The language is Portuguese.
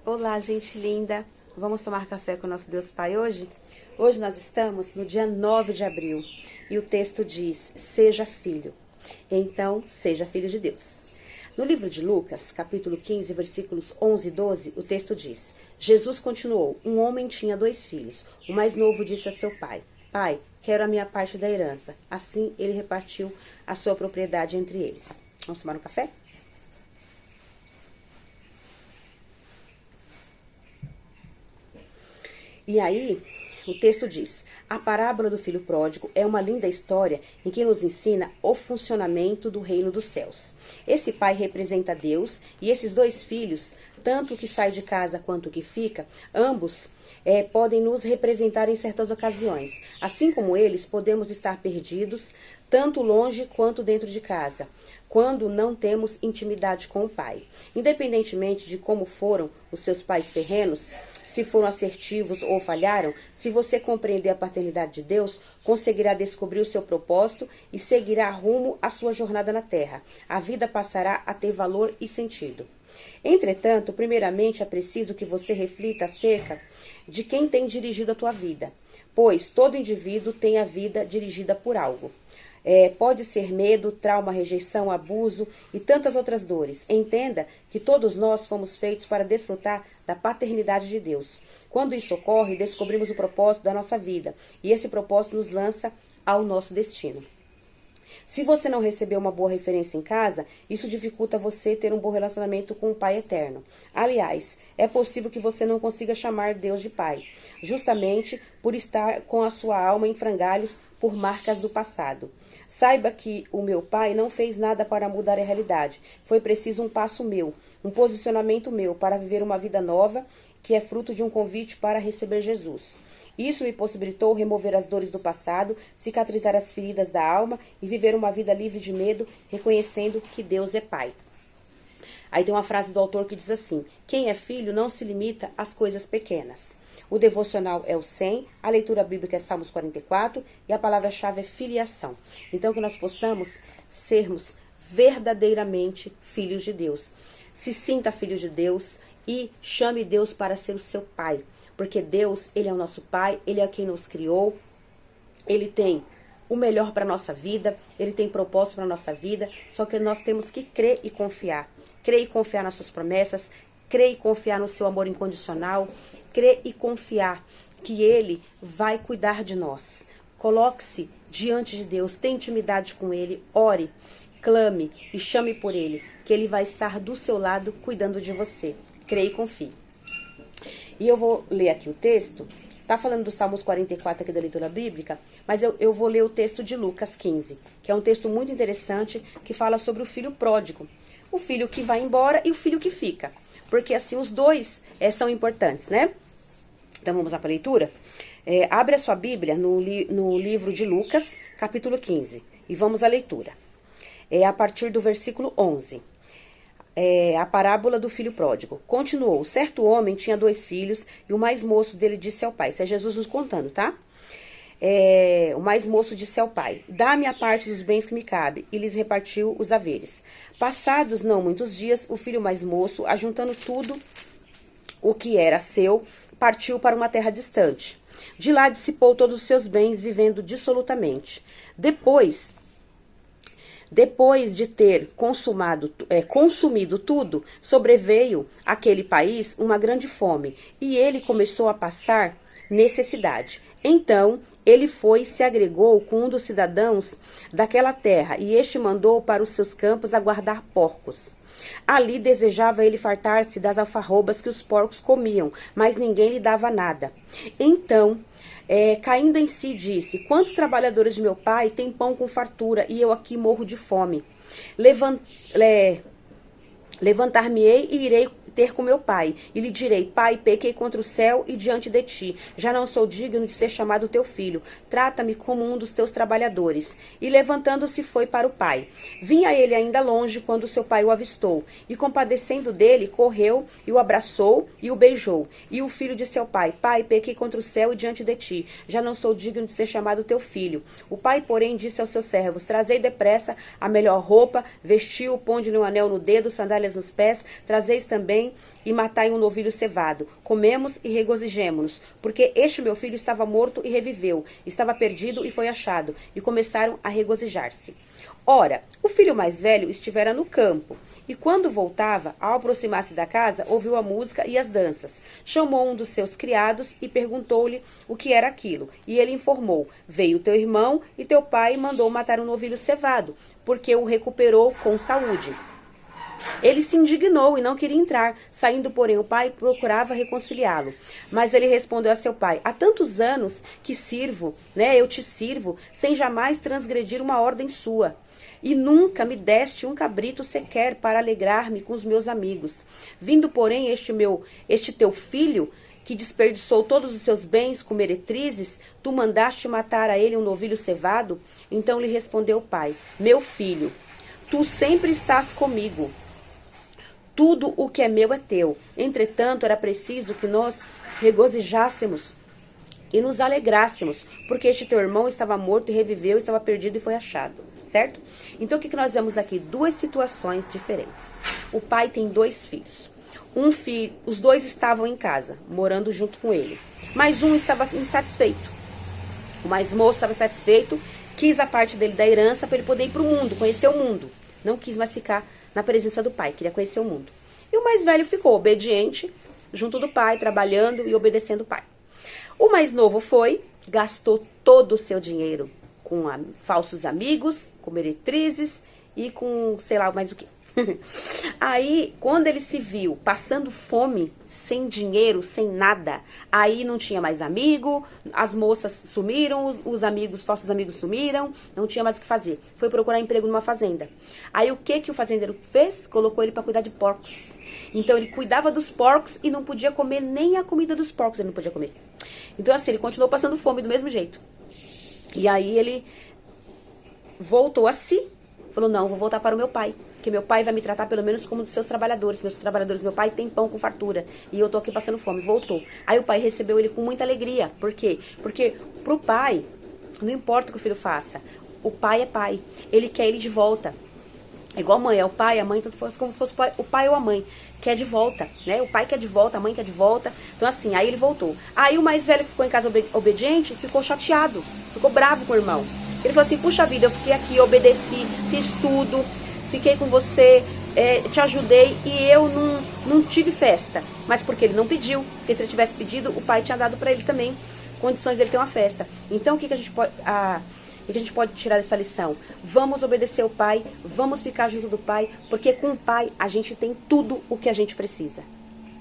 Olá, gente linda! Vamos tomar café com o nosso Deus Pai hoje? Hoje nós estamos no dia 9 de abril e o texto diz, seja filho. Então, seja filho de Deus. No livro de Lucas, capítulo 15, versículos 11 e 12, o texto diz, Jesus continuou, um homem tinha 2 filhos. O mais novo disse a seu pai, pai, quero a minha parte da herança. Assim, ele repartiu a sua propriedade entre eles. Vamos tomar um café? E aí, o texto diz, a parábola do filho pródigo é uma linda história em que nos ensina o funcionamento do reino dos céus. Esse pai representa Deus e esses 2 filhos, tanto o que sai de casa quanto o que fica, ambos podem nos representar em certas ocasiões. Assim como eles, podemos estar perdidos, tanto longe quanto dentro de casa, quando não temos intimidade com o pai. Independentemente de como foram os seus pais terrenos, se foram assertivos ou falharam, se você compreender a paternidade de Deus, conseguirá descobrir o seu propósito e seguirá rumo à sua jornada na terra. A vida passará a ter valor e sentido. Entretanto, primeiramente é preciso que você reflita acerca de quem tem dirigido a tua vida, pois todo indivíduo tem a vida dirigida por algo. Pode ser medo, trauma, rejeição, abuso e tantas outras dores. Entenda que todos nós fomos feitos para desfrutar da paternidade de Deus. Quando isso ocorre, descobrimos o propósito da nossa vida e esse propósito nos lança ao nosso destino. Se você não recebeu uma boa referência em casa, isso dificulta você ter um bom relacionamento com o Pai Eterno. Aliás, é possível que você não consiga chamar Deus de Pai, justamente por estar com a sua alma em frangalhos por marcas do passado. Saiba que o meu pai não fez nada para mudar a realidade. Foi preciso um passo meu, um posicionamento meu para viver uma vida nova, que é fruto de um convite para receber Jesus. Isso me possibilitou remover as dores do passado, cicatrizar as feridas da alma e viver uma vida livre de medo, reconhecendo que Deus é Pai. Aí tem uma frase do autor que diz assim, quem é filho não se limita às coisas pequenas. O devocional é o 100, a leitura bíblica é Salmos 44 e a palavra-chave é filiação. Então que nós possamos sermos verdadeiramente filhos de Deus. Se sinta filho de Deus e chame Deus para ser o seu Pai. Porque Deus, Ele é o nosso Pai, Ele é quem nos criou, Ele tem o melhor para a nossa vida, Ele tem propósito para a nossa vida, só que nós temos que crer e confiar. Crer e confiar nas suas promessas, crer e confiar no seu amor incondicional, crer e confiar que Ele vai cuidar de nós. Coloque-se diante de Deus, tenha intimidade com Ele, ore, clame e chame por Ele, que Ele vai estar do seu lado cuidando de você. Creia e confie. E eu vou ler aqui o texto, tá falando do Salmos 44 aqui da leitura bíblica, mas eu vou ler o texto de Lucas 15, que é um texto muito interessante, que fala sobre o filho pródigo. O filho que vai embora e o filho que fica. Porque assim, os dois são importantes, né? Então vamos lá para a leitura? Abre a sua Bíblia no livro de Lucas, capítulo 15, e vamos à leitura. A partir do versículo 11. A parábola do filho pródigo. Continuou, certo homem tinha 2 filhos, e o mais moço dele disse ao pai, isso é Jesus nos contando, tá? O mais moço disse ao pai, dá-me a parte dos bens que me cabe, e lhes repartiu os haveres. Passados não muitos dias, o filho mais moço, ajuntando tudo o que era seu, partiu para uma terra distante. De lá dissipou todos os seus bens, vivendo dissolutamente. Depois de ter consumido tudo, sobreveio àquele país uma grande fome, e ele começou a passar necessidade. Então, ele foi e se agregou com um dos cidadãos daquela terra, e este mandou para os seus campos a guardar porcos. Ali desejava ele fartar-se das alfarrobas que os porcos comiam, mas ninguém lhe dava nada. Então, caindo em si, disse, quantos trabalhadores de meu pai têm pão com fartura, e eu aqui morro de fome? Levantar-me-ei e irei ter com meu pai, e lhe direi, pai, pequei contra o céu e diante de ti, já não sou digno de ser chamado teu filho, trata-me como um dos teus trabalhadores. E levantando-se foi para o pai. Vinha ele ainda longe quando seu pai o avistou, e compadecendo dele, correu e o abraçou e o beijou. E o filho disse ao pai, pai, pequei contra o céu e diante de ti, já não sou digno de ser chamado teu filho. O pai, porém, disse aos seus servos, trazei depressa a melhor roupa, vestiu, ponde-lhe um anel no dedo, sandálias nos pés, trazeis também porém, e matai um novilho cevado. Comemos e regozijemo-nos, porque este meu filho estava morto e reviveu, estava perdido e foi achado. E começaram a regozijar-se. Ora, o filho mais velho estivera no campo, e quando voltava, ao aproximar-se da casa, ouviu a música e as danças. Chamou um dos seus criados e perguntou-lhe o que era aquilo. E ele informou: veio teu irmão e teu pai mandou matar um novilho cevado, porque o recuperou com saúde. Ele se indignou e não queria entrar. Saindo, porém, o pai procurava reconciliá-lo. Mas ele respondeu a seu pai: há tantos anos que sirvo, eu te sirvo, sem jamais transgredir uma ordem sua. E nunca me deste um cabrito sequer para alegrar-me com os meus amigos. Vindo, porém, este teu filho, que desperdiçou todos os seus bens com meretrizes, tu mandaste matar a ele um novilho cevado? Então lhe respondeu o pai: meu filho, tu sempre estás comigo. Tudo o que é meu é teu. Entretanto, era preciso que nós regozijássemos e nos alegrássemos, porque este teu irmão estava morto e reviveu, estava perdido e foi achado. Certo? Então, o que nós vemos aqui? Duas situações diferentes. O pai tem dois filhos. Os dois estavam em casa, morando junto com ele. Mas um estava insatisfeito. O mais moço estava insatisfeito, quis a parte dele da herança para ele poder ir para o mundo, conhecer o mundo. Não quis mais ficar na presença do pai, queria conhecer o mundo. E o mais velho ficou obediente, junto do pai, trabalhando e obedecendo o pai. O mais novo gastou todo o seu dinheiro com falsos amigos, com meretrizes e com sei lá mais o que. Aí, quando ele se viu passando fome, sem dinheiro, sem nada, aí não tinha mais amigo, as moças sumiram, os amigos, falsos amigos sumiram, não tinha mais o que fazer. Foi procurar emprego numa fazenda. Aí o que o fazendeiro fez? Colocou ele para cuidar de porcos. Então ele cuidava dos porcos e não podia comer nem a comida dos porcos, ele não podia comer. Então assim, ele continuou passando fome do mesmo jeito. E aí ele voltou a si, falou: não, vou voltar para o meu pai, porque meu pai vai me tratar pelo menos como um dos seus trabalhadores. Meu pai tem pão com fartura e eu tô aqui passando fome. Voltou. Aí o pai recebeu ele com muita alegria. Por quê? Porque pro pai, não importa o que o filho faça, o pai é pai, ele quer ele de volta. É igual a mãe, é o pai, a mãe, tanto fosse como se fosse o pai ou a mãe, quer de volta, né? O pai quer de volta, a mãe quer de volta. Então assim, aí ele voltou. Aí o mais velho que ficou em casa obediente, ficou chateado, ficou bravo com o irmão. Ele falou assim: puxa vida, eu fiquei aqui, obedeci, fiz tudo, fiquei com você, te ajudei e eu não tive festa. Mas porque ele não pediu, porque se ele tivesse pedido, o pai tinha dado para ele também condições dele ter uma festa. Então o que a gente pode tirar dessa lição? Vamos obedecer ao pai, vamos ficar junto do pai, porque com o pai a gente tem tudo o que a gente precisa.